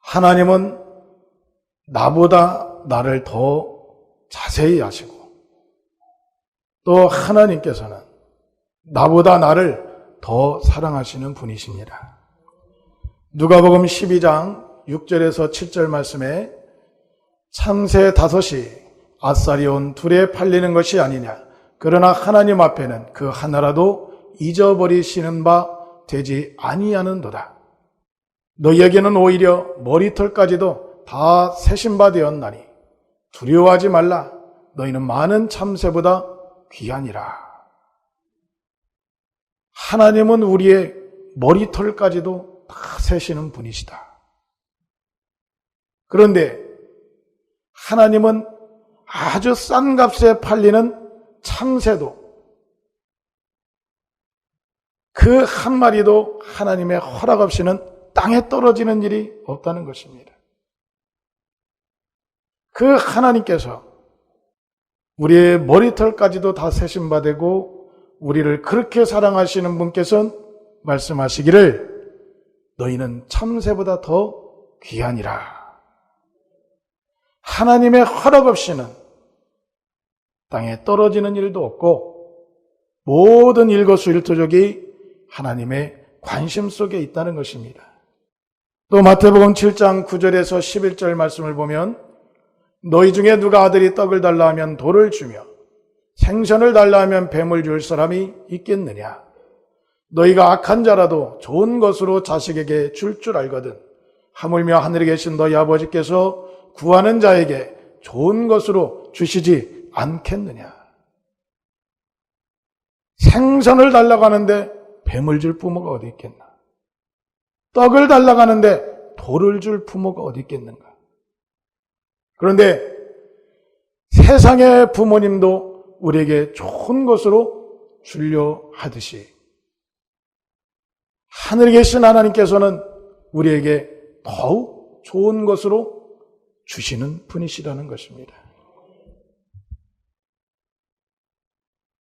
하나님은 나보다 나를 더 자세히 아시고, 또 하나님께서는 나보다 나를 더 사랑하시는 분이십니다. 누가복음 12장 6절에서 7절 말씀에 참새 5이 아싸리온 2에 팔리는 것이 아니냐. 그러나 하나님 앞에는 그 하나라도 잊어버리시는 바 되지 아니하는도다. 너희에게는 오히려 머리털까지도 다 세신 바 되었나니 두려워하지 말라. 너희는 많은 참새보다 귀하니라. 하나님은 우리의 머리털까지도 다 세시는 분이시다. 그런데 하나님은 아주 싼 값에 팔리는 참새도 그 한 마리도 하나님의 허락 없이는 땅에 떨어지는 일이 없다는 것입니다. 그 하나님께서 우리의 머리털까지도 다 세신 바 되고 우리를 그렇게 사랑하시는 분께서는 말씀하시기를 너희는 참새보다 더 귀하니라. 하나님의 허락 없이는 땅에 떨어지는 일도 없고 모든 일거수일투족이 하나님의 관심 속에 있다는 것입니다. 또 마태복음 7장 9절에서 11절 말씀을 보면 너희 중에 누가 아들이 떡을 달라 하면 돌을 주며 생선을 달라 하면 뱀을 줄 사람이 있겠느냐. 너희가 악한 자라도 좋은 것으로 자식에게 줄 줄 알거든 하물며 하늘에 계신 너희 아버지께서 구하는 자에게 좋은 것으로 주시지 않겠느냐. 생선을 달라고 하는데 뱀을 줄 부모가 어디 있겠나. 떡을 달라고 하는데 돌을 줄 부모가 어디 있겠는가. 그런데 세상의 부모님도 우리에게 좋은 것으로 주려 하듯이 하늘에 계신 하나님께서는 우리에게 더욱 좋은 것으로 주시는 분이시라는 것입니다.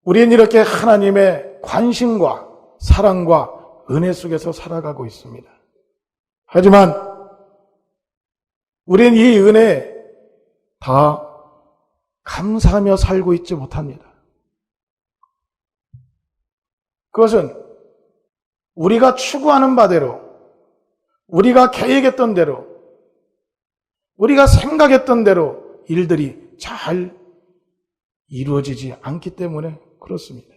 우리는 이렇게 하나님의 관심과 사랑과 은혜 속에서 살아가고 있습니다. 하지만 우리는 이 은혜에 다 감사하며 살고 있지 못합니다. 그것은 우리가 추구하는 바대로, 우리가 계획했던 대로, 우리가 생각했던 대로 일들이 잘 이루어지지 않기 때문에 그렇습니다.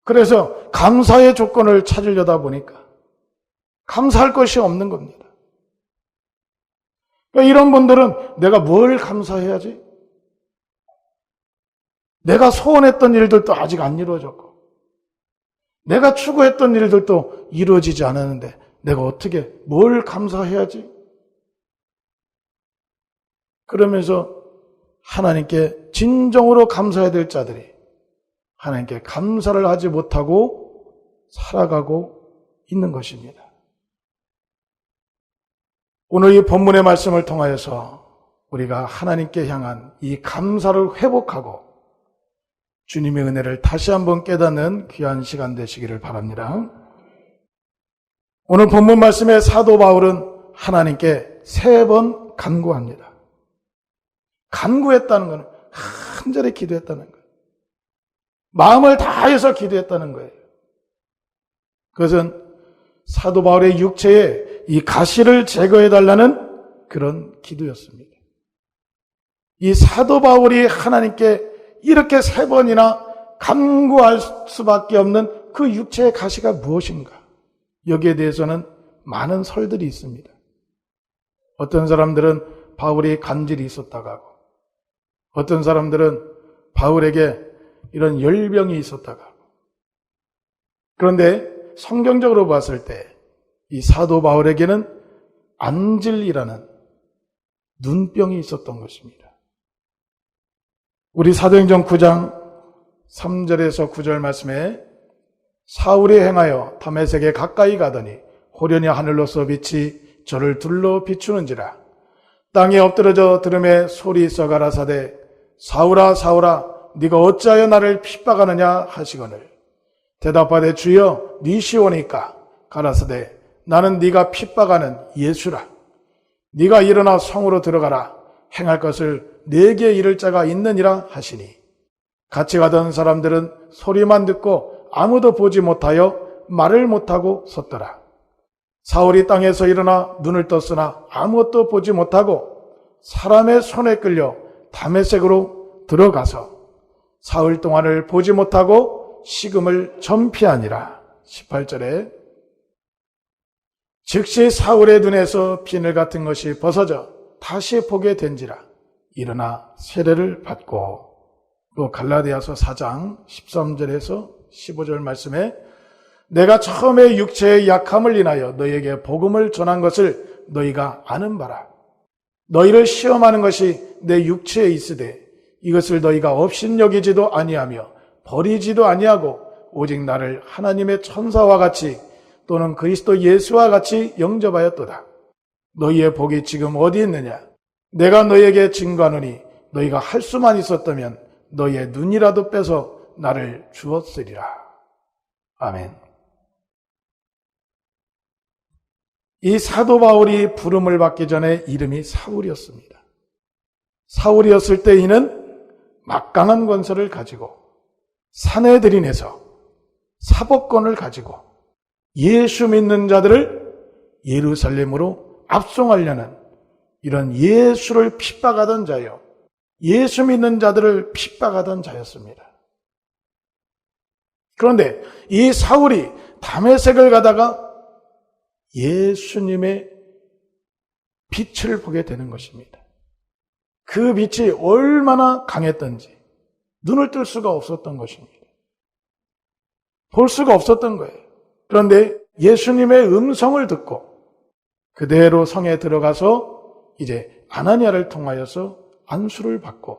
그래서 감사의 조건을 찾으려다 보니까 감사할 것이 없는 겁니다. 그러니까 이런 분들은 내가 뭘 감사해야지? 내가 소원했던 일들도 아직 안 이루어졌고 내가 추구했던 일들도 이루어지지 않았는데 내가 어떻게 뭘 감사해야지? 그러면서 하나님께 진정으로 감사해야 될 자들이 하나님께 감사를 하지 못하고 살아가고 있는 것입니다. 오늘 이 본문의 말씀을 통하여서 우리가 하나님께 향한 이 감사를 회복하고 주님의 은혜를 다시 한번 깨닫는 귀한 시간 되시기를 바랍니다. 오늘 본문 말씀에 사도 바울은 하나님께 3번 간구합니다. 간구했다는 것은 간절히 기도했다는 거예요. 마음을 다해서 기도했다는 거예요. 그것은 사도 바울의 육체에 이 가시를 제거해달라는 그런 기도였습니다. 이 사도 바울이 하나님께 이렇게 3번이나 간구할 수밖에 없는 그 육체의 가시가 무엇인가? 여기에 대해서는 많은 설들이 있습니다. 어떤 사람들은 바울이 간질이 있었다고 하고, 어떤 사람들은 바울에게 이런 열병이 있었다고 하고. 그런데 성경적으로 봤을 때 이 사도 바울에게는 안질이라는 눈병이 있었던 것입니다. 우리 사도행전 9장 3절에서 9절 말씀에 사울이 행하여 다메섹에 가까이 가더니 호련히 하늘로서 빛이 저를 둘러 비추는지라. 땅에 엎드러져 들음에 소리 있어 가라사대 사울아 사울아 네가 어찌하여 나를 핍박하느냐 하시거늘 대답하되 주여 네 시오니까 가라사대 나는 네가 핍박하는 예수라. 네가 일어나 성으로 들어가라. 행할 것을 네게 이를 자가 있느니라 하시니 같이 가던 사람들은 소리만 듣고 아무도 보지 못하여 말을 못하고 섰더라. 사울이 땅에서 일어나 눈을 떴으나 아무것도 보지 못하고 사람의 손에 끌려 다메섹으로 들어가서 사흘 동안을 보지 못하고 식음을 전피하니라. 18절에 즉시 사울의 눈에서 비늘 같은 것이 벗어져 다시 보게 된지라. 일어나 세례를 받고, 또 갈라디아서 4장 13절에서 15절 말씀에 내가 처음에 육체의 약함을 인하여 너희에게 복음을 전한 것을 너희가 아는 바라. 너희를 시험하는 것이 내 육체에 있으되 이것을 너희가 업신여기지도 아니하며 버리지도 아니하고 오직 나를 하나님의 천사와 같이 또는 그리스도 예수와 같이 영접하였도다. 너희의 복이 지금 어디 있느냐? 내가 너희에게 증거하노니 너희가 할 수만 있었다면 너희의 눈이라도 빼서 나를 주었으리라. 아멘. 이 사도 바울이 부름을 받기 전에 이름이 사울이었습니다. 사울이었을 때 이는 막강한 권세를 가지고 사내들인에서 사법권을 가지고 예수 믿는 자들을 예루살렘으로 압송하려는 이런 예수를 핍박하던 자요, 예수 믿는 자들을 핍박하던 자였습니다. 그런데 이 사울이 다메섹을 가다가 예수님의 빛을 보게 되는 것입니다. 그 빛이 얼마나 강했던지 눈을 뜰 수가 없었던 것입니다. 볼 수가 없었던 거예요. 그런데 예수님의 음성을 듣고 그대로 성에 들어가서 이제 아나니아를 통하여서 안수를 받고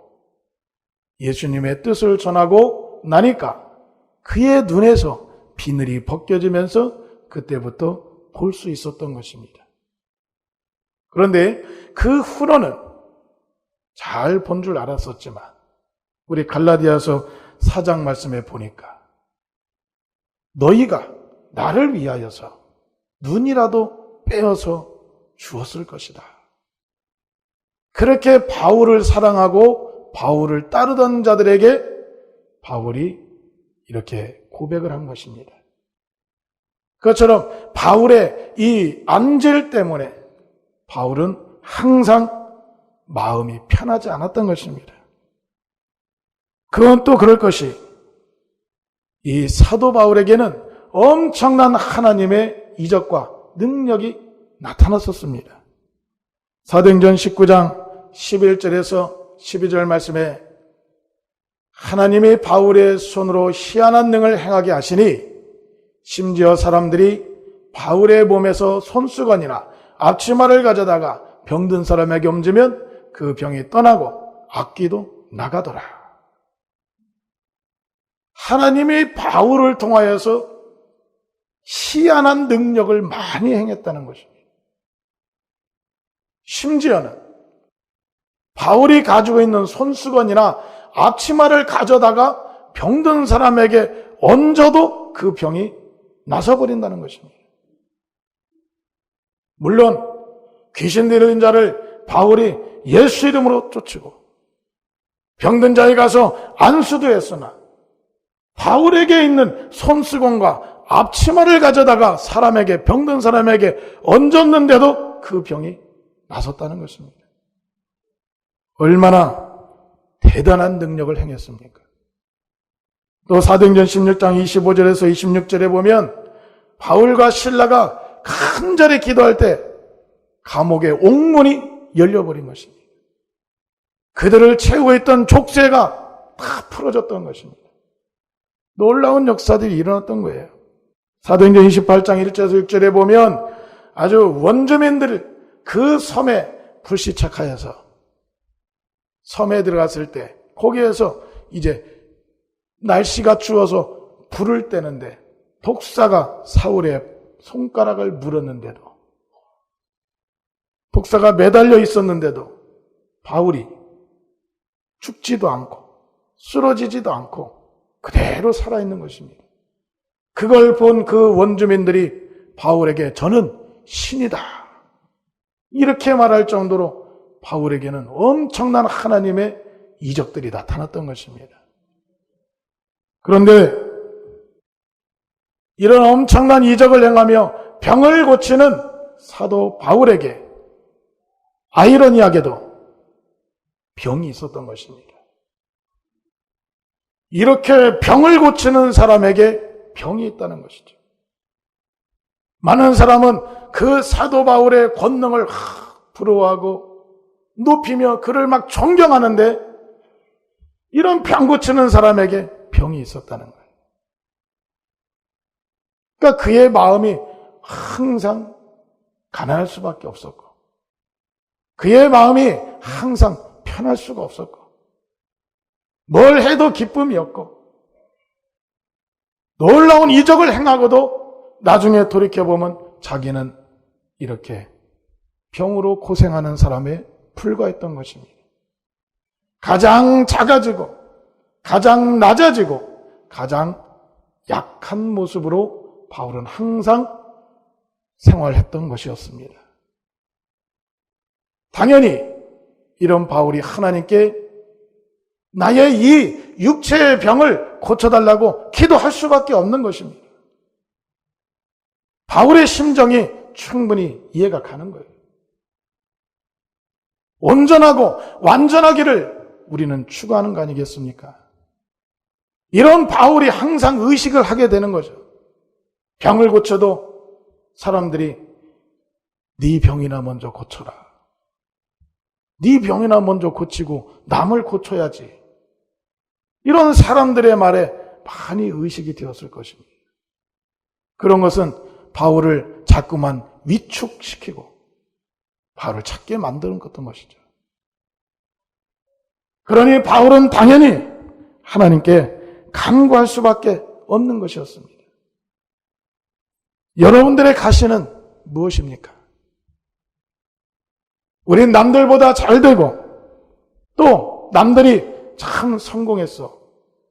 예수님의 뜻을 전하고 나니까 그의 눈에서 비늘이 벗겨지면서 그때부터 볼 수 있었던 것입니다. 그런데 그 후로는 잘 본 줄 알았었지만 우리 갈라디아서 4장 말씀에 보니까 너희가 나를 위하여서 눈이라도 빼어서 주었을 것이다. 그렇게 바울을 사랑하고 바울을 따르던 자들에게 바울이 이렇게 고백을 한 것입니다. 그것처럼 바울의 이 안질 때문에 바울은 항상 마음이 편하지 않았던 것입니다. 그건 또 그럴 것이 이 사도 바울에게는 엄청난 하나님의 이적과 능력이 나타났었습니다. 사도행전 19장 11절에서 12절 말씀에 하나님이 바울의 손으로 희한한 능을 행하게 하시니 심지어 사람들이 바울의 몸에서 손수건이나 앞치마를 가져다가 병든 사람에게 옮기면 그 병이 떠나고 악귀도 나가더라. 하나님이 바울을 통하여서 희한한 능력을 많이 행했다는 것입니다. 심지어는 바울이 가지고 있는 손수건이나 앞치마를 가져다가 병든 사람에게 얹어도 그 병이 나서버린다는 것입니다. 물론 귀신 들린 자를 바울이 예수 이름으로 쫓고 병든 자에 가서 안수도 했으나 바울에게 있는 손수건과 앞치마를 가져다가 사람에게, 병든 사람에게 얹었는데도 그 병이 나섰다는 것입니다. 얼마나 대단한 능력을 행했습니까? 또 사도행전 16장 25절에서 26절에 보면 바울과 실라가 간절히 기도할 때 감옥의 옥문이 열려버린 것입니다. 그들을 채우고 있던 족쇄가 다 풀어졌던 것입니다. 놀라운 역사들이 일어났던 거예요. 사도행전 28장 1절에서 6절에 보면 아주 원주민들을 그 섬에 불시착하여서 섬에 들어갔을 때 거기에서 이제 날씨가 추워서 불을 떼는데 독사가 사울의 손가락을 물었는데도 독사가 매달려 있었는데도 바울이 죽지도 않고 쓰러지지도 않고 그대로 살아있는 것입니다. 그걸 본 그 원주민들이 바울에게 저는 신이다. 이렇게 말할 정도로 바울에게는 엄청난 하나님의 이적들이 나타났던 것입니다. 그런데 이런 엄청난 이적을 행하며 병을 고치는 사도 바울에게 아이러니하게도 병이 있었던 것입니다. 이렇게 병을 고치는 사람에게 병이 있다는 것이죠. 많은 사람은 그 사도 바울의 권능을 부러워하고 높이며 그를 막 존경하는데 이런 병 고치는 사람에게 병이 있었다는 거예요. 그러니까 그의 마음이 항상 가난할 수밖에 없었고 그의 마음이 항상 편할 수가 없었고 뭘 해도 기쁨이 없고 놀라운 이적을 행하고도 나중에 돌이켜보면 자기는 이렇게 병으로 고생하는 사람에 불과했던 것입니다. 가장 작아지고 가장 낮아지고 가장 약한 모습으로 바울은 항상 생활했던 것이었습니다. 당연히 이런 바울이 하나님께 나의 이 육체의 병을 고쳐달라고 기도할 수밖에 없는 것입니다. 바울의 심정이 충분히 이해가 가는 거예요. 온전하고 완전하기를 우리는 추구하는 거 아니겠습니까? 이런 바울이 항상 의식을 하게 되는 거죠. 병을 고쳐도 사람들이 네 병이나 먼저 고쳐라. 네 병이나 먼저 고치고 남을 고쳐야지. 이런 사람들의 말에 많이 의식이 되었을 것입니다. 그런 것은 바울을 자꾸만 위축시키고 바울을 찾게 만드는 것이죠. 그러니 바울은 당연히 하나님께 간구할 수밖에 없는 것이었습니다. 여러분들의 가시는 무엇입니까? 우린 남들보다 잘 되고 또 남들이 참 성공했어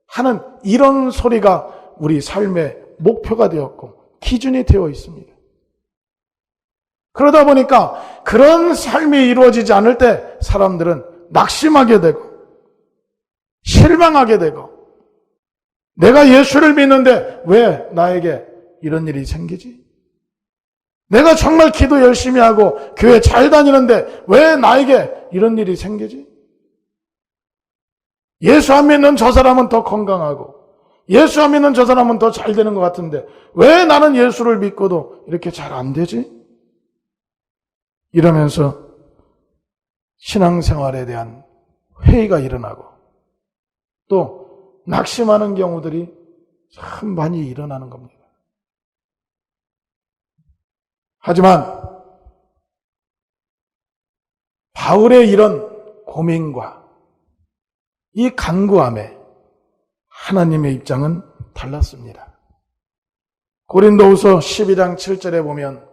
하는 이런 소리가 우리 삶의 목표가 되었고 기준이 되어 있습니다. 그러다 보니까 그런 삶이 이루어지지 않을 때 사람들은 낙심하게 되고 실망하게 되고 내가 예수를 믿는데 왜 나에게 이런 일이 생기지? 내가 정말 기도 열심히 하고 교회 잘 다니는데 왜 나에게 이런 일이 생기지? 예수 안 믿는 저 사람은 더 건강하고 예수 안 믿는 저 사람은 더 잘 되는 것 같은데 왜 나는 예수를 믿고도 이렇게 잘 안 되지? 이러면서 신앙생활에 대한 회의가 일어나고 또 낙심하는 경우들이 참 많이 일어나는 겁니다. 하지만 바울의 이런 고민과 이 간구함에 하나님의 입장은 달랐습니다. 고린도후서 12장 7절에 보면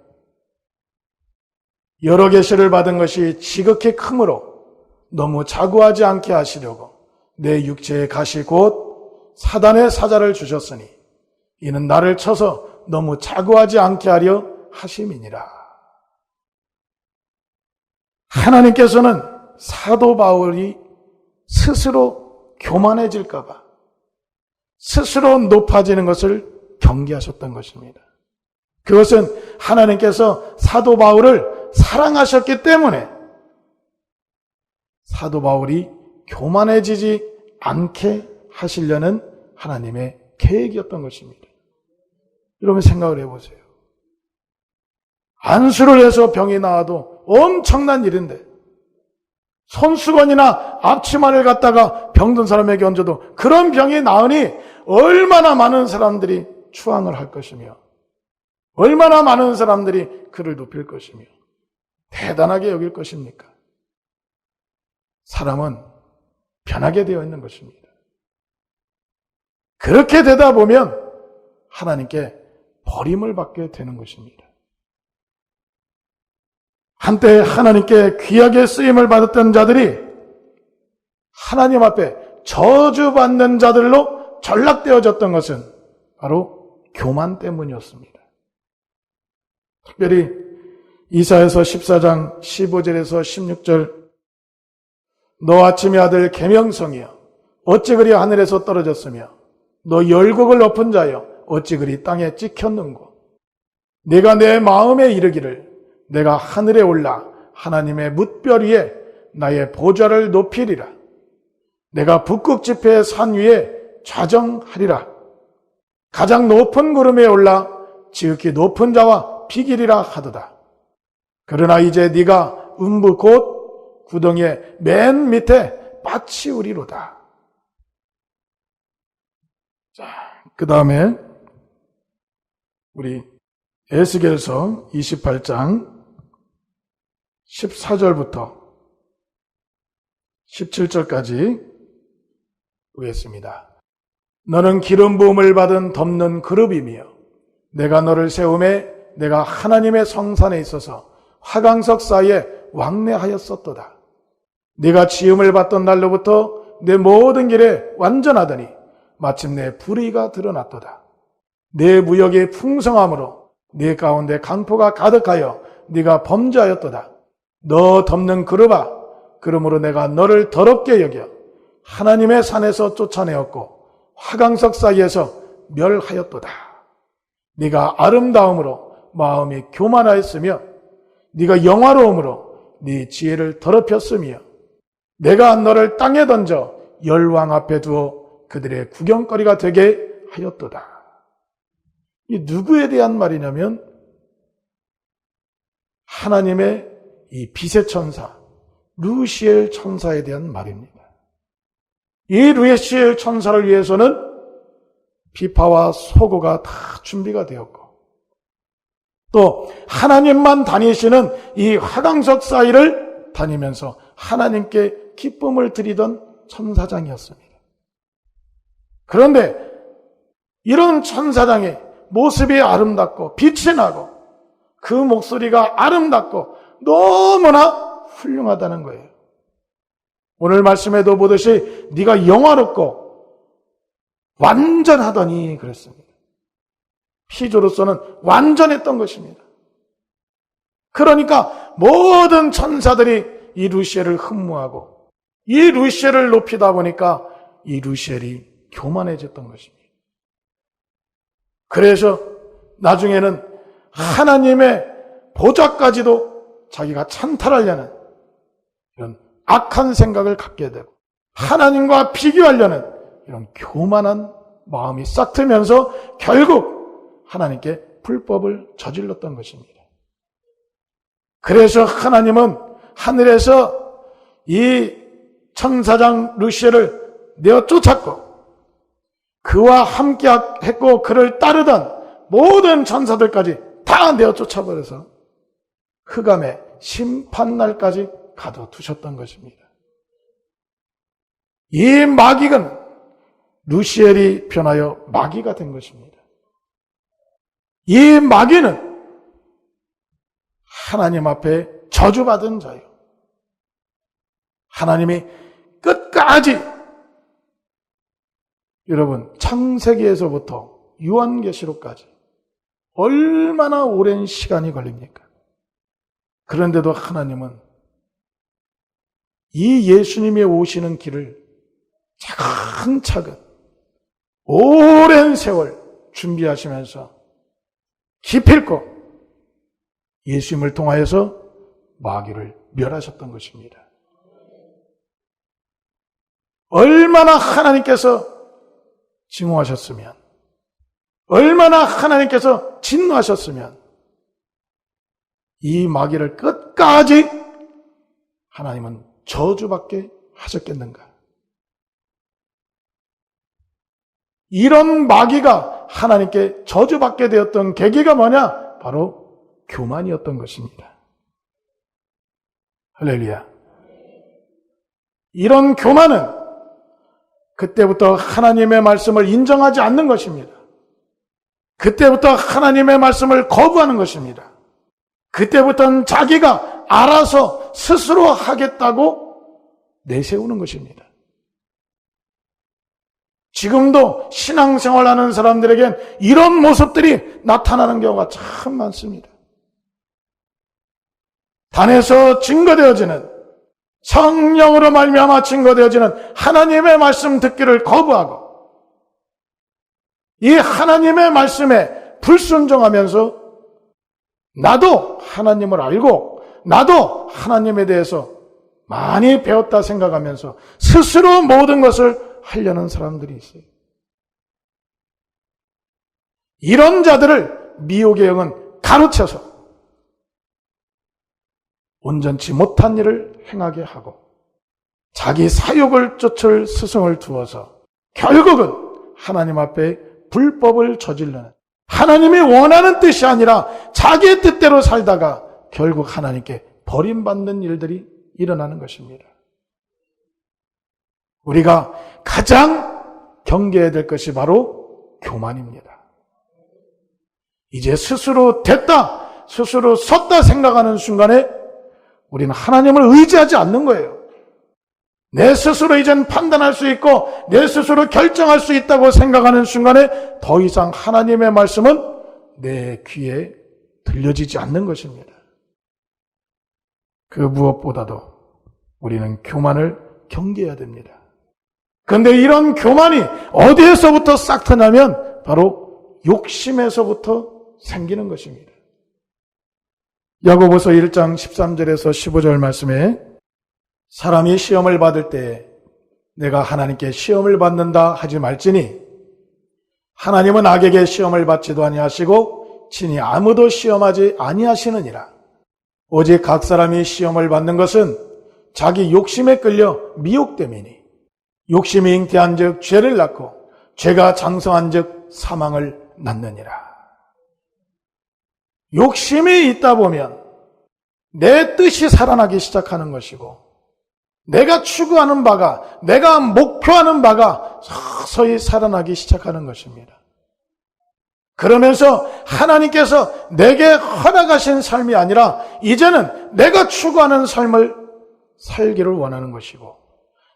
여러 계시를 받은 것이 지극히 크므로 너무 자구하지 않게 하시려고 내 육체의 가시 곧 사단의 사자를 주셨으니 이는 나를 쳐서 너무 자구하지 않게 하려 하심이니라. 하나님께서는 사도 바울이 스스로 교만해질까 봐 스스로 높아지는 것을 경계하셨던 것입니다. 그것은 하나님께서 사도 바울을 사랑하셨기 때문에 사도 바울이 교만해지지 않게 하시려는 하나님의 계획이었던 것입니다. 여러분 생각을 해보세요. 안수를 해서 병이 나와도 엄청난 일인데 손수건이나 앞치마를 갖다가 병든 사람에게 얹어도 그런 병이 나으니 얼마나 많은 사람들이 추앙을 할 것이며 얼마나 많은 사람들이 그를 높일 것이며 대단하게 여길 것입니까? 사람은 변하게 되어 있는 것입니다. 그렇게 되다 보면 하나님께 버림을 받게 되는 것입니다. 한때 하나님께 귀하게 쓰임을 받았던 자들이 하나님 앞에 저주받는 자들로 전락되어졌던 것은 바로 교만 때문이었습니다. 특별히 이사야서 14장 15절에서 16절 너 아침의 아들 계명성이여 어찌 그리 하늘에서 떨어졌으며 너 열국을 엎은 자여 어찌 그리 땅에 찍혔는고 내가 내 마음에 이르기를 내가 하늘에 올라 하나님의 뭇별 위에 나의 보좌를 높이리라 내가 북극 지폐의 산 위에 좌정하리라 가장 높은 구름에 올라 지극히 높은 자와 비기리라 하도다 그러나 이제 네가 음부 곧 구덩이의 맨 밑에 빠치우리로다. 자, 그 다음에 우리 에스겔서 28장 14절부터 17절까지 보겠습니다. 너는 기름 부음을 받은 덮는 그룹이며 내가 너를 세우매 내가 하나님의 성산에 있어서 화강석 사이에 왕래하였었도다. 네가 지음을 받던 날로부터 내 모든 길에 완전하더니 마침내 불의가 드러났도다. 내 무역이 풍성함으로 네 가운데 강포가 가득하여 네가 범죄하였도다. 너 덮는 그룹아 그러므로 내가 너를 더럽게 여겨 하나님의 산에서 쫓아내었고 화강석 사이에서 멸하였도다. 네가 아름다움으로 마음이 교만하였으며 네가 영화로움으로 네 지혜를 더럽혔으며 내가 너를 땅에 던져 열왕 앞에 두어 그들의 구경거리가 되게 하였도다. 이 누구에 대한 말이냐면 하나님의 이 빛의 천사 루시엘 천사에 대한 말입니다. 이 루시엘 천사를 위해서는 비파와 소고가 다 준비가 되었고 또 하나님만 다니시는 이 화강석 사이를 다니면서 하나님께 기쁨을 드리던 천사장이었습니다. 그런데 이런 천사장의 모습이 아름답고 빛이 나고 그 목소리가 아름답고 너무나 훌륭하다는 거예요. 오늘 말씀에도 보듯이 네가 영화롭고 완전하더니 그랬습니다. 피조로서는 완전했던 것입니다. 그러니까 모든 천사들이 이 루시엘을 흠모하고 이 루시엘을 높이다 보니까 이 루시엘이 교만해졌던 것입니다. 그래서 나중에는 하나님의 보좌까지도 자기가 찬탈하려는 이런 악한 생각을 갖게 되고 하나님과 비교하려는 이런 교만한 마음이 싹트면서 결국 하나님께 불법을 저질렀던 것입니다. 그래서 하나님은 하늘에서 이 천사장 루시엘을 내어 쫓았고 그와 함께 했고 그를 따르던 모든 천사들까지 다 내어 쫓아버려서 흑암의 심판날까지 가둬두셨던 것입니다. 이 마귀는 루시엘이 변하여 마귀가 된 것입니다. 이 마귀는 하나님 앞에 저주받은 자요. 하나님이 끝까지 여러분 창세기에서부터 요한계시록까지 얼마나 오랜 시간이 걸립니까? 그런데도 하나님은 이 예수님이 오시는 길을 차근차근 오랜 세월 준비하시면서 기필코 예수님을 통하여서 마귀를 멸하셨던 것입니다. 얼마나 하나님께서 증오하셨으면, 얼마나 하나님께서 진노하셨으면 이 마귀를 끝까지 하나님은 저주받게 하셨겠는가? 이런 마귀가 하나님께 저주받게 되었던 계기가 뭐냐? 바로 교만이었던 것입니다. 할렐루야. 이런 교만은 그때부터 하나님의 말씀을 인정하지 않는 것입니다. 그때부터 하나님의 말씀을 거부하는 것입니다. 그때부터는 자기가 알아서 스스로 하겠다고 내세우는 것입니다. 지금도 신앙생활하는 사람들에겐 이런 모습들이 나타나는 경우가 참 많습니다. 단에서 증거되어지는, 성령으로 말미암아 증거되어지는 하나님의 말씀 듣기를 거부하고 이 하나님의 말씀에 불순종하면서 나도 하나님을 알고 나도 하나님에 대해서 많이 배웠다 생각하면서 스스로 모든 것을 하려는 사람들이 있어요. 이런 자들을 미혹의 영은 가로채서 온전치 못한 일을 행하게 하고 자기 사욕을 쫓을 스승을 두어서 결국은 하나님 앞에 불법을 저지르는, 하나님이 원하는 뜻이 아니라 자기의 뜻대로 살다가 결국 하나님께 버림받는 일들이 일어나는 것입니다. 우리가 가장 경계해야 될 것이 바로 교만입니다. 이제 스스로 됐다, 스스로 섰다 생각하는 순간에 우리는 하나님을 의지하지 않는 거예요. 내 스스로 이젠 판단할 수 있고 내 스스로 결정할 수 있다고 생각하는 순간에 더 이상 하나님의 말씀은 내 귀에 들려지지 않는 것입니다. 그 무엇보다도 우리는 교만을 경계해야 됩니다. 그런데 이런 교만이 어디에서부터 싹 트냐면 바로 욕심에서부터 생기는 것입니다. 야고보서 1장 13절에서 15절 말씀에 사람이 시험을 받을 때 내가 하나님께 시험을 받는다 하지 말지니 하나님은 악에게 시험을 받지도 아니하시고 친히 아무도 시험하지 아니하시느니라. 오직 각 사람이 시험을 받는 것은 자기 욕심에 끌려 미혹됨이니 욕심이 잉태한 즉 죄를 낳고 죄가 장성한 즉 사망을 낳느니라. 욕심이 있다 보면 내 뜻이 살아나기 시작하는 것이고 내가 추구하는 바가, 내가 목표하는 바가 서서히 살아나기 시작하는 것입니다. 그러면서 하나님께서 내게 허락하신 삶이 아니라 이제는 내가 추구하는 삶을 살기를 원하는 것이고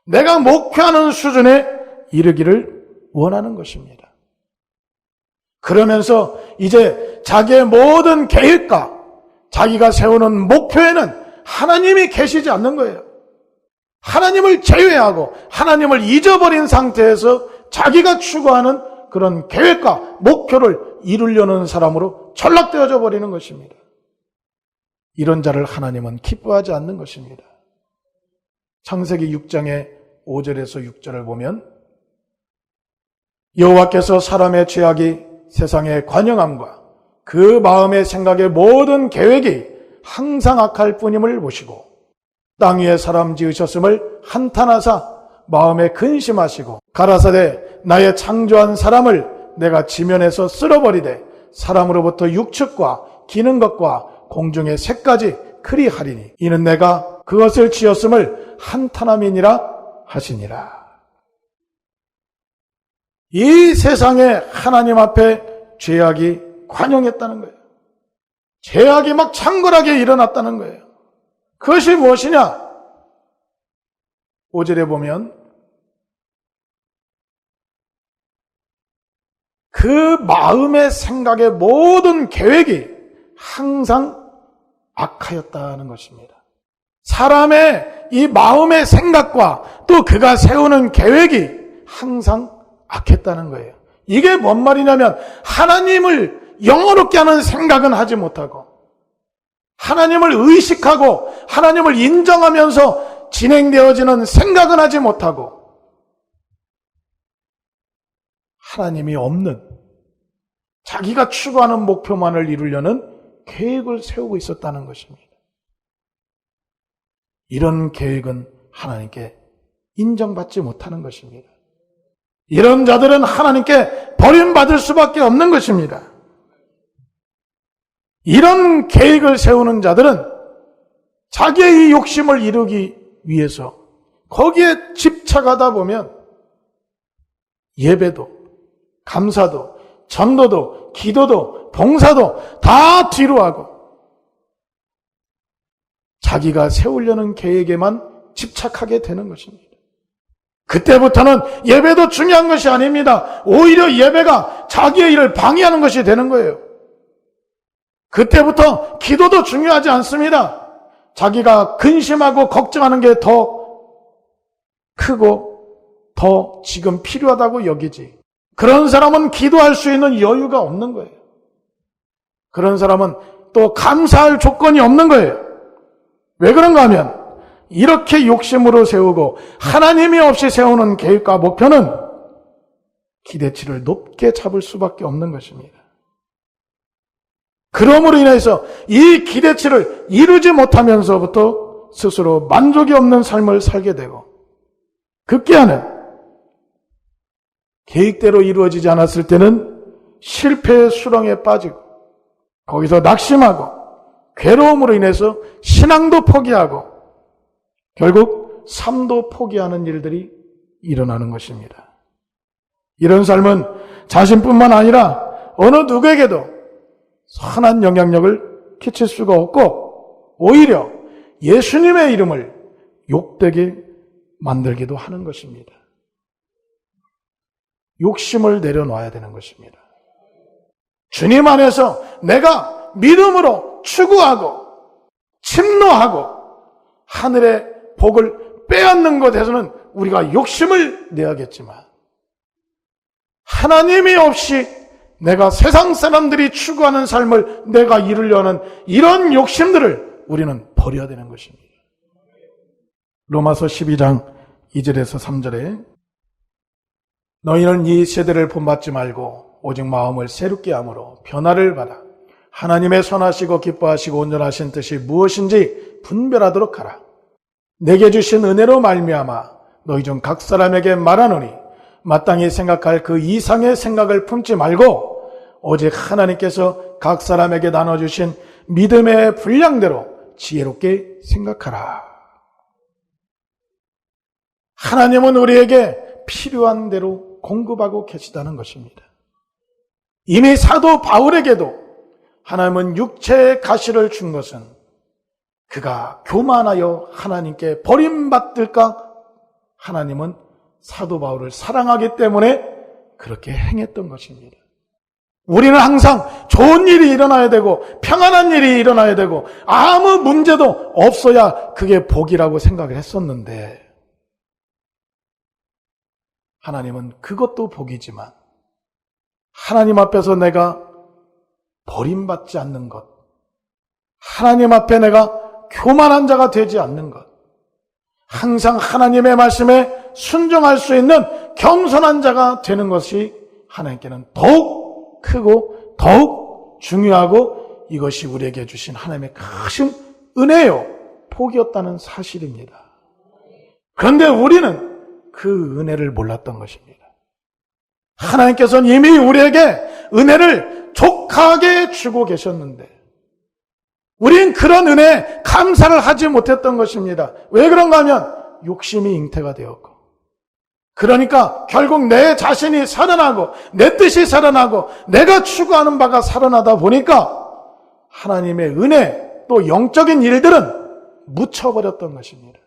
내가 목표하는 수준에 이르기를 원하는 것입니다. 그러면서 이제 자기의 모든 계획과 자기가 세우는 목표에는 하나님이 계시지 않는 거예요. 하나님을 제외하고 하나님을 잊어버린 상태에서 자기가 추구하는 그런 계획과 목표를 이루려는 사람으로 전락되어져 버리는 것입니다. 이런 자를 하나님은 기뻐하지 않는 것입니다. 창세기 6장의 5절에서 6절을 보면 여호와께서 사람의 죄악이 세상의 관영함과 그 마음의 생각의 모든 계획이 항상 악할 뿐임을 보시고 땅 위에 사람 지으셨음을 한탄하사 마음에 근심하시고 가라사대 나의 창조한 사람을 내가 지면에서 쓸어버리되 사람으로부터 육축과 기는 것과 공중의 새까지 그리하리니 이는 내가 그것을 지었음을 한탄함이니라 하시니라. 이 세상에 하나님 앞에 죄악이 관영했다는 거예요. 죄악이 막 창궐하게 일어났다는 거예요. 그것이 무엇이냐? 5절에 보면 그 마음의 생각의 모든 계획이 항상 악하였다는 것입니다. 사람의 이 마음의 생각과 또 그가 세우는 계획이 항상 악했다는 거예요. 이게 뭔 말이냐면 하나님을 영어롭게 하는 생각은 하지 못하고 하나님을 의식하고 하나님을 인정하면서 진행되어지는 생각은 하지 못하고 하나님이 없는 자기가 추구하는 목표만을 이루려는 계획을 세우고 있었다는 것입니다. 이런 계획은 하나님께 인정받지 못하는 것입니다. 이런 자들은 하나님께 버림받을 수밖에 없는 것입니다. 이런 계획을 세우는 자들은 자기의 이 욕심을 이루기 위해서 거기에 집착하다 보면 예배도, 감사도, 전도도, 기도도, 봉사도 다 뒤로 하고 자기가 세우려는 계획에만 집착하게 되는 것입니다. 그때부터는 예배도 중요한 것이 아닙니다. 오히려 예배가 자기의 일을 방해하는 것이 되는 거예요. 그때부터 기도도 중요하지 않습니다. 자기가 근심하고 걱정하는 게 더 크고 더 지금 필요하다고 여기지. 그런 사람은 기도할 수 있는 여유가 없는 거예요. 그런 사람은 또 감사할 조건이 없는 거예요. 왜 그런가 하면 이렇게 욕심으로 세우고 하나님이 없이 세우는 계획과 목표는 기대치를 높게 잡을 수밖에 없는 것입니다. 그러므로 인해서 이 기대치를 이루지 못하면서부터 스스로 만족이 없는 삶을 살게 되고 급기야는 계획대로 이루어지지 않았을 때는 실패의 수렁에 빠지고 거기서 낙심하고 괴로움으로 인해서 신앙도 포기하고 결국 삶도 포기하는 일들이 일어나는 것입니다. 이런 삶은 자신뿐만 아니라 어느 누구에게도 선한 영향력을 끼칠 수가 없고 오히려 예수님의 이름을 욕되게 만들기도 하는 것입니다. 욕심을 내려놔야 되는 것입니다. 주님 안에서 내가 믿음으로 추구하고 침노하고 하늘의 복을 빼앗는 것에서는 우리가 욕심을 내야겠지만 하나님이 없이 내가 세상 사람들이 추구하는 삶을 내가 이루려는 이런 욕심들을 우리는 버려야 되는 것입니다. 로마서 12장 2절에서 3절에 너희는 이 세대를 본받지 말고 오직 마음을 새롭게 함으로 변화를 받아 하나님의 선하시고 기뻐하시고 온전하신 뜻이 무엇인지 분별하도록 하라. 내게 주신 은혜로 말미암아 너희 중 각 사람에게 말하노니 마땅히 생각할 그 이상의 생각을 품지 말고 오직 하나님께서 각 사람에게 나눠주신 믿음의 분량대로 지혜롭게 생각하라. 하나님은 우리에게 필요한 대로 공급하고 계시다는 것입니다. 이미 사도 바울에게도 하나님은 육체의 가시를 준 것은 그가 교만하여 하나님께 버림받을까? 하나님은 사도 바울을 사랑하기 때문에 그렇게 행했던 것입니다. 우리는 항상 좋은 일이 일어나야 되고 평안한 일이 일어나야 되고 아무 문제도 없어야 그게 복이라고 생각을 했었는데 하나님은 그것도 복이지만 하나님 앞에서 내가 버림받지 않는 것, 하나님 앞에 내가 교만한 자가 되지 않는 것, 항상 하나님의 말씀에 순종할 수 있는 겸손한 자가 되는 것이 하나님께는 더욱 크고 더욱 중요하고 이것이 우리에게 주신 하나님의 크신 은혜요, 복이었다는 사실입니다. 그런데 우리는 그 은혜를 몰랐던 것입니다. 하나님께서는 이미 우리에게 은혜를 족하게 주고 계셨는데 우린 그런 은혜에 감사를 하지 못했던 것입니다. 왜 그런가 하면 욕심이 잉태가 되었고 그러니까 결국 내 자신이 살아나고 내 뜻이 살아나고 내가 추구하는 바가 살아나다 보니까 하나님의 은혜 또 영적인 일들은 묻혀버렸던 것입니다.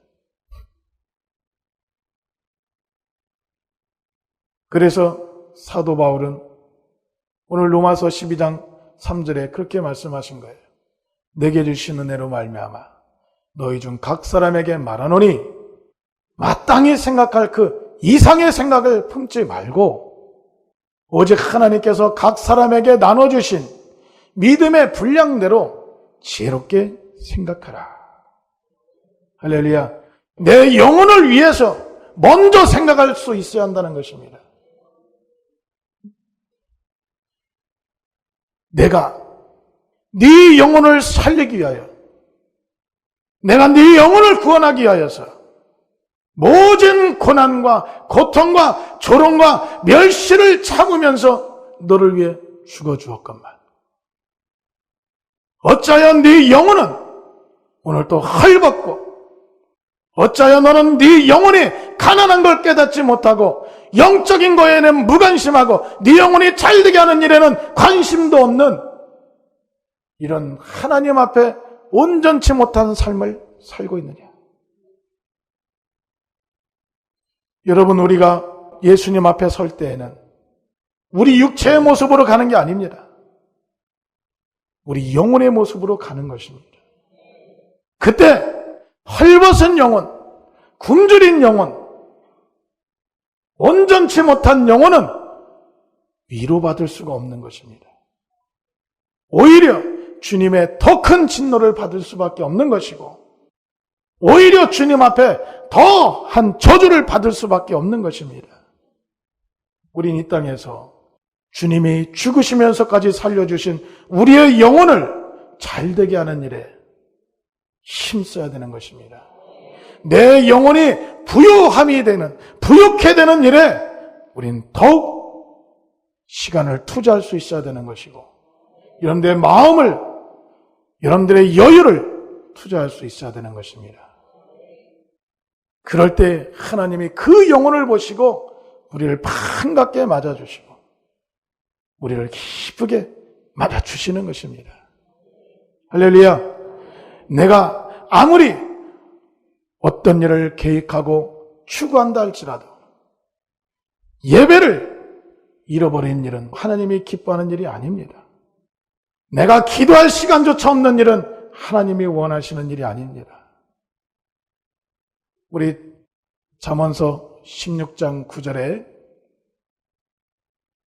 그래서 사도 바울은 오늘 로마서 12장 3절에 그렇게 말씀하신 거예요. 내게 주신 은혜로 말미암아 너희 중 각 사람에게 말하노니 마땅히 생각할 그 이상의 생각을 품지 말고 오직 하나님께서 각 사람에게 나눠주신 믿음의 분량대로 지혜롭게 생각하라. 할렐루야. 내 영혼을 위해서 먼저 생각할 수 있어야 한다는 것입니다. 내가 네 영혼을 살리기 위하여 내가 네 영혼을 구원하기 위하여서 모든 고난과 고통과 조롱과 멸시를 참으면서 너를 위해 죽어주었건만 어찌하여 네 영혼은 오늘 또 헐벗고 어찌하여 너는 네 영혼이 가난한 걸 깨닫지 못하고 영적인 거에는 무관심하고 네 영혼이 잘되게 하는 일에는 관심도 없는 이런 하나님 앞에 온전치 못한 삶을 살고 있느냐. 여러분, 우리가 예수님 앞에 설 때에는 우리 육체의 모습으로 가는 게 아닙니다. 우리 영혼의 모습으로 가는 것입니다. 그때 헐벗은 영혼, 굶주린 영혼, 온전치 못한 영혼은 위로받을 수가 없는 것입니다. 오히려 주님의 더 큰 진노를 받을 수밖에 없는 것이고, 오히려 주님 앞에 더한 저주를 받을 수밖에 없는 것입니다. 우린 이 땅에서 주님이 죽으시면서까지 살려주신 우리의 영혼을 잘되게 하는 일에 힘써야 되는 것입니다. 내 영혼이 부유함이 되는, 부유케 되는 일에 우린 더욱 시간을 투자할 수 있어야 되는 것이고, 여러분들의 마음을, 여러분들의 여유를 투자할 수 있어야 되는 것입니다. 그럴 때 하나님이 그 영혼을 보시고 우리를 반갑게 맞아주시고 우리를 기쁘게 맞아주시는 것입니다. 할렐루야. 내가 아무리 어떤 일을 계획하고 추구한다 할지라도 예배를 잃어버린 일은 하나님이 기뻐하는 일이 아닙니다. 내가 기도할 시간조차 없는 일은 하나님이 원하시는 일이 아닙니다. 우리 잠언서 16장 9절에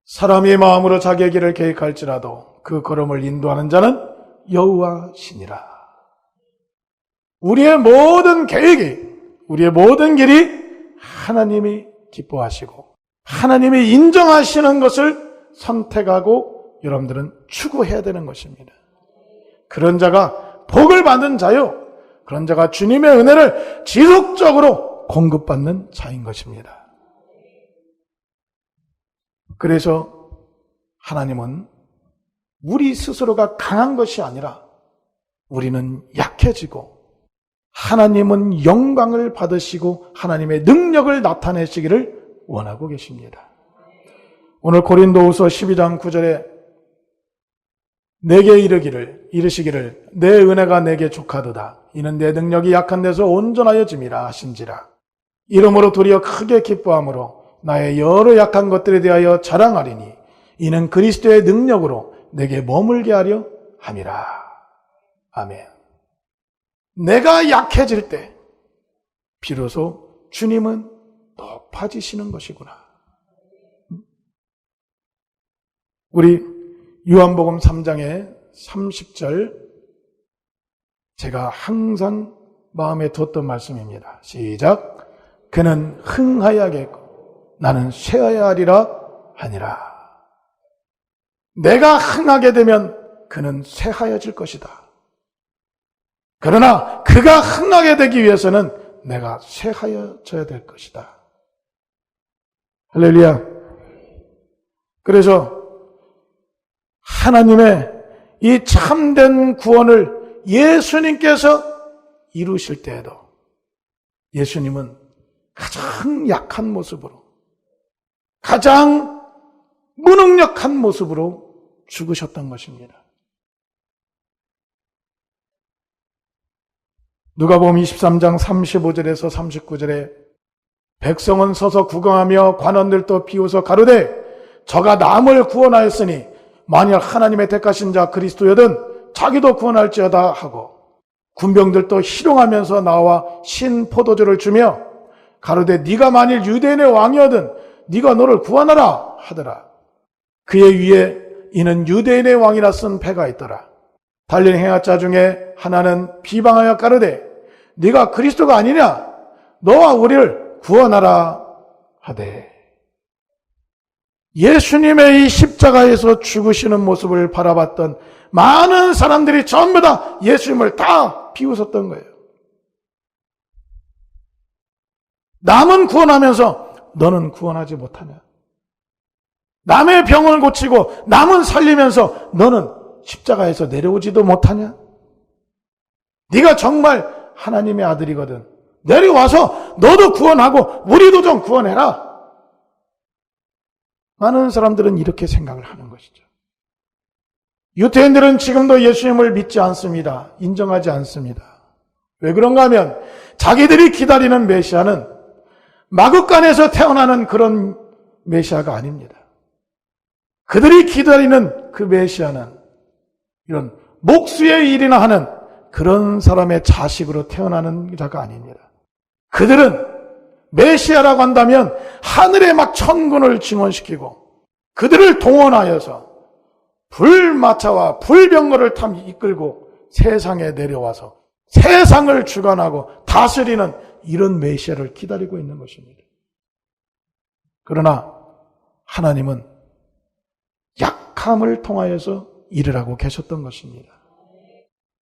사람의 마음으로 자기의 길을 계획할지라도 그 걸음을 인도하는 자는 여호와시니라. 우리의 모든 계획이, 우리의 모든 길이 하나님이 기뻐하시고 하나님이 인정하시는 것을 선택하고 여러분들은 추구해야 되는 것입니다. 그런 자가 복을 받는 자요, 그런 자가 주님의 은혜를 지속적으로 공급받는 자인 것입니다. 그래서 하나님은 우리 스스로가 강한 것이 아니라 우리는 약해지고 하나님은 영광을 받으시고 하나님의 능력을 나타내시기를 원하고 계십니다. 오늘 고린도후서 12장 9절에 내게 이르시기를 내 은혜가 내게 족하도다. 이는 내 능력이 약한 데서 온전하여짐이라 하신지라. 이러므로 도리어 크게 기뻐함으로 나의 여러 약한 것들에 대하여 자랑하리니 이는 그리스도의 능력으로 내게 머물게 하려 함이라. 아멘. 내가 약해질 때 비로소 주님은 높아지시는 것이구나. 우리 요한복음 3장의 30절, 제가 항상 마음에 뒀던 말씀입니다. 시작. 그는 흥하여야겠고 나는 쇠하여야 하리라 하니라. 내가 흥하게 되면 그는 쇠하여질 것이다. 그러나 그가 흥하게 되기 위해서는 내가 쇠하여져야 될 것이다. 할렐루야. 그래서 하나님의 이 참된 구원을 예수님께서 이루실 때에도 예수님은 가장 약한 모습으로, 가장 무능력한 모습으로 죽으셨던 것입니다. 누가복음 23장 35절에서 39절에 백성은 서서 구경하며 관원들도 비웃어 가로되 저가 남을 구원하였으니 만약 하나님의 택하신 자 그리스도여든 자기도 구원할지어다 하고 군병들도 희롱하면서 나와 신 포도주를 주며 가로되 네가 만일 유대인의 왕이어든 네가 너를 구원하라 하더라. 그의 위에 이는 유대인의 왕이라 쓴 패가 있더라. 달린 행하자 중에 하나는 비방하여 가로되 네가 그리스도가 아니냐 너와 우리를 구원하라 하되. 예수님의 이 십자가에서 죽으시는 모습을 바라봤던 많은 사람들이 전부 다 예수님을 다 비웃었던 거예요. 남은 구원하면서 너는 구원하지 못하냐? 남의 병을 고치고 남은 살리면서 너는 십자가에서 내려오지도 못하냐? 네가 정말 하나님의 아들이거든 내려와서 너도 구원하고 우리도 좀 구원해라. 많은 사람들은 이렇게 생각을 하는 것이죠. 유대인들은 지금도 예수님을 믿지 않습니다. 인정하지 않습니다. 왜 그런가 하면 자기들이 기다리는 메시아는 마구간에서 태어나는 그런 메시아가 아닙니다. 그들이 기다리는 그 메시아는 이런 목수의 일이나 하는 그런 사람의 자식으로 태어나는 자가 아닙니다. 그들은 메시아라고 한다면 하늘에 막 천군을 증원시키고 그들을 동원하여서 불마차와 불병거를 이끌고 세상에 내려와서 세상을 주관하고 다스리는 이런 메시아를 기다리고 있는 것입니다. 그러나 하나님은 약함을 통하여서 일을 하고 계셨던 것입니다.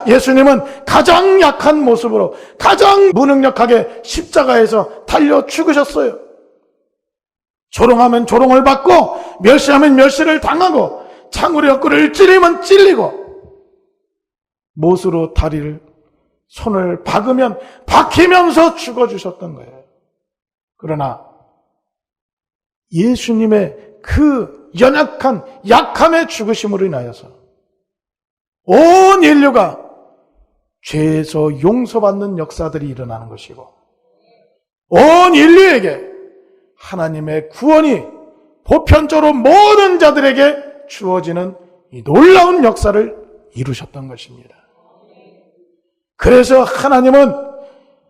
예수님은 가장 약한 모습으로 가장 무능력하게 십자가에서 달려 죽으셨어요. 조롱하면 조롱을 받고 멸시하면 멸시를 당하고 창으로 옆구리를 찔리면 찔리고 못으로 다리를 손을 박으면 박히면서 죽어주셨던 거예요. 그러나 예수님의 그 연약한 약함의 죽으심으로 인하여서 온 인류가 죄에서 용서받는 역사들이 일어나는 것이고 온 인류에게 하나님의 구원이 보편적으로 모든 자들에게 주어지는 이 놀라운 역사를 이루셨던 것입니다. 그래서 하나님은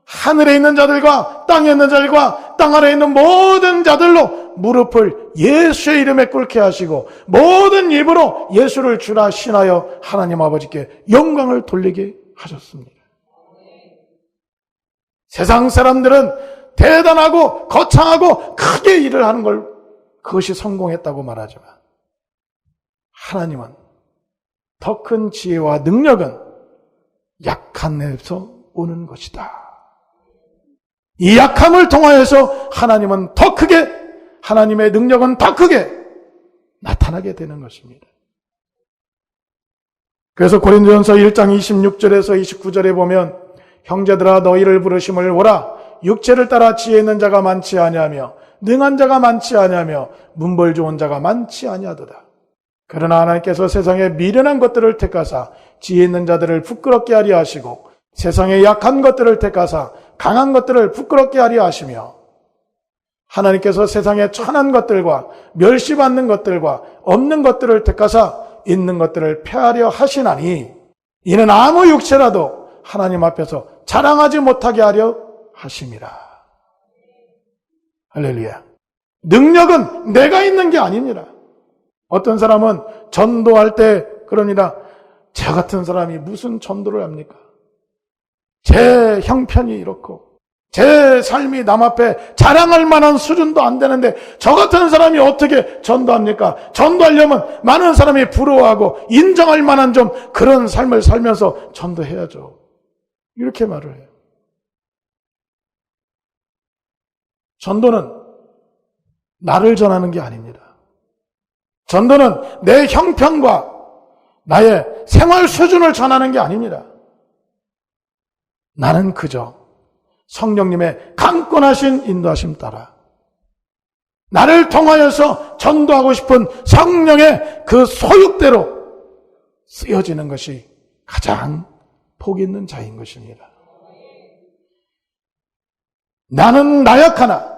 하늘에 있는 자들과 땅에 있는 자들과 땅 아래에 있는 모든 자들로 무릎을 예수의 이름에 꿇게 하시고 모든 입으로 예수를 주라 신하여 하나님 아버지께 영광을 돌리게 하셨습니다. 세상 사람들은 대단하고 거창하고 크게 일을 하는 걸 그것이 성공했다고 말하지만 하나님은 더 큰 지혜와 능력은 약한 데서 오는 것이다. 이 약함을 통하여서 하나님은 더 크게, 하나님의 능력은 더 크게 나타나게 되는 것입니다. 그래서 고린도전서 1장 26절에서 29절에 보면 형제들아 너희를 부르심을 보라 육체를 따라 지혜 있는 자가 많지 아니하며 능한 자가 많지 아니하며 문벌 좋은 자가 많지 아니하도다. 그러나 하나님께서 세상에 미련한 것들을 택하사 지혜 있는 자들을 부끄럽게 하려 하시고 세상에 약한 것들을 택하사 강한 것들을 부끄럽게 하려 하시며 하나님께서 세상에 천한 것들과 멸시받는 것들과 없는 것들을 택하사 있는 것들을 폐하려 하시나니 이는 아무 육체라도 하나님 앞에서 자랑하지 못하게 하려 하심이라. 할렐루야. 능력은 내가 있는 게 아닙니다. 어떤 사람은 전도할 때 그러니라 저 같은 사람이 무슨 전도를 합니까? 제 형편이 이렇고 제 삶이 남 앞에 자랑할 만한 수준도 안 되는데 저 같은 사람이 어떻게 전도합니까? 전도하려면 많은 사람이 부러워하고 인정할 만한 좀 그런 삶을 살면서 전도해야죠. 이렇게 말을 해요. 전도는 나를 전하는 게 아닙니다. 전도는 내 형편과 나의 생활 수준을 전하는 게 아닙니다. 나는 그저 성령님의 강권하신 인도하심 따라 나를 통하여서 전도하고 싶은 성령의 그 소육대로 쓰여지는 것이 가장 복 있는 자인 것입니다. 나는 나약하나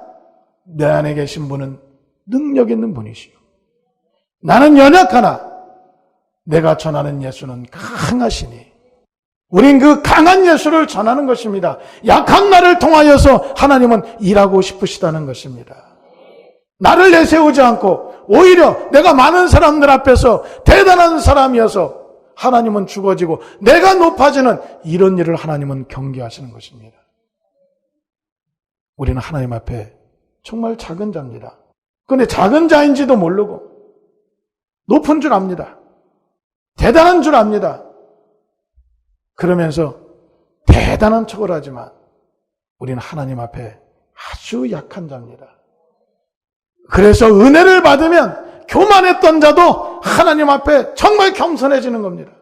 내 안에 계신 분은 능력 있는 분이시요. 나는 연약하나 내가 전하는 예수는 강하시니 우린 그 강한 예수를 전하는 것입니다. 약한 나를 통하여서 하나님은 일하고 싶으시다는 것입니다. 나를 내세우지 않고 오히려 내가 많은 사람들 앞에서 대단한 사람이어서 하나님은 죽어지고 내가 높아지는 이런 일을 하나님은 경계하시는 것입니다. 우리는 하나님 앞에 정말 작은 자입니다. 그런데 작은 자인지도 모르고 높은 줄 압니다. 대단한 줄 압니다. 그러면서 대단한 척을 하지만 우리는 하나님 앞에 아주 약한 자입니다. 그래서 은혜를 받으면 교만했던 자도 하나님 앞에 정말 겸손해지는 겁니다.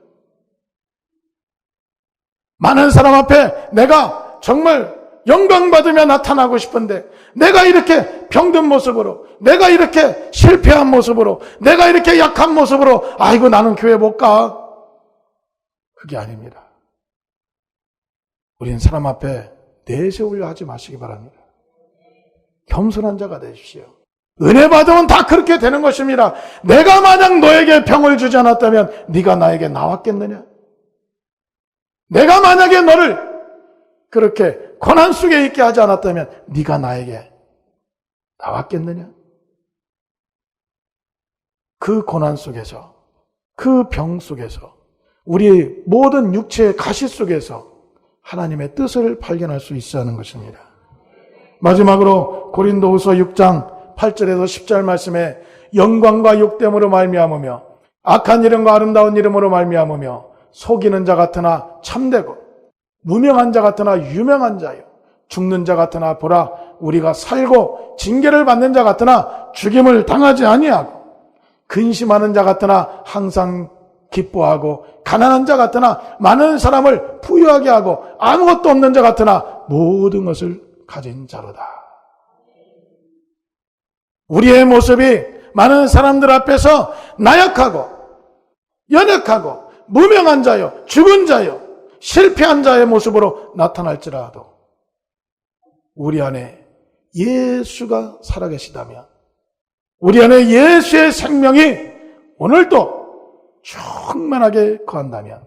많은 사람 앞에 내가 정말 영광 받으며 나타나고 싶은데 내가 이렇게 병든 모습으로 내가 이렇게 실패한 모습으로 내가 이렇게 약한 모습으로 아이고 나는 교회 못 가. 그게 아닙니다. 우린 사람 앞에 내세우려 하지 마시기 바랍니다. 겸손한 자가 되십시오. 은혜 받으면 다 그렇게 되는 것입니다. 내가 만약 너에게 병을 주지 않았다면 네가 나에게 나왔겠느냐? 내가 만약에 너를 그렇게 고난 속에 있게 하지 않았다면 네가 나에게 나왔겠느냐? 그 고난 속에서, 그 병 속에서, 우리 모든 육체의 가시 속에서 하나님의 뜻을 발견할 수 있어야 하는 것입니다. 마지막으로 고린도후서 6장 8절에서 10절 말씀에 영광과 욕됨으로 말미암으며 악한 이름과 아름다운 이름으로 말미암으며 속이는 자 같으나 참되고 무명한 자 같으나 유명한 자요 죽는 자 같으나 보라 우리가 살고 징계를 받는 자 같으나 죽임을 당하지 아니하고 근심하는 자 같으나 항상 기뻐하고 가난한 자 같으나 많은 사람을 부유하게 하고 아무것도 없는 자 같으나 모든 것을 가진 자로다. 우리의 모습이 많은 사람들 앞에서 나약하고 연약하고 무명한 자요 죽은 자요 실패한 자의 모습으로 나타날지라도 우리 안에 예수가 살아계시다면 우리 안에 예수의 생명이 오늘도 충만하게 거한다면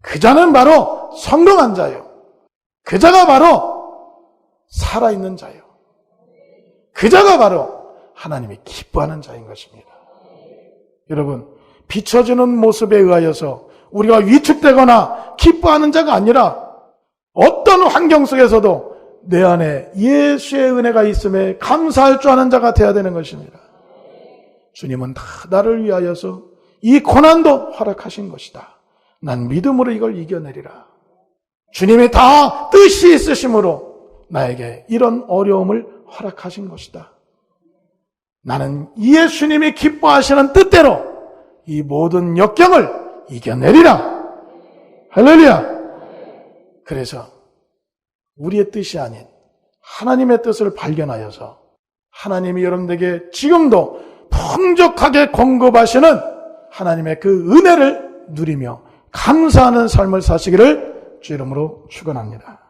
그 자는 바로 성령한 자요. 그 자가 바로 살아있는 자요. 그 자가 바로 하나님이 기뻐하는 자인 것입니다. 여러분, 비춰주는 모습에 의하여서 우리가 위축되거나 기뻐하는 자가 아니라 어떤 환경 속에서도 내 안에 예수의 은혜가 있음에 감사할 줄 아는 자가 되어야 되는 것입니다. 주님은 다 나를 위하여서 이 고난도 허락하신 것이다. 난 믿음으로 이걸 이겨내리라. 주님이 다 뜻이 있으심으로 나에게 이런 어려움을 허락하신 것이다. 나는 예수님이 기뻐하시는 뜻대로 이 모든 역경을 이겨내리라. 할렐루야. 그래서 우리의 뜻이 아닌 하나님의 뜻을 발견하여서 하나님이 여러분들에게 지금도 풍족하게 공급하시는 하나님의 그 은혜를 누리며 감사하는 삶을 사시기를 주 이름으로 축원합니다.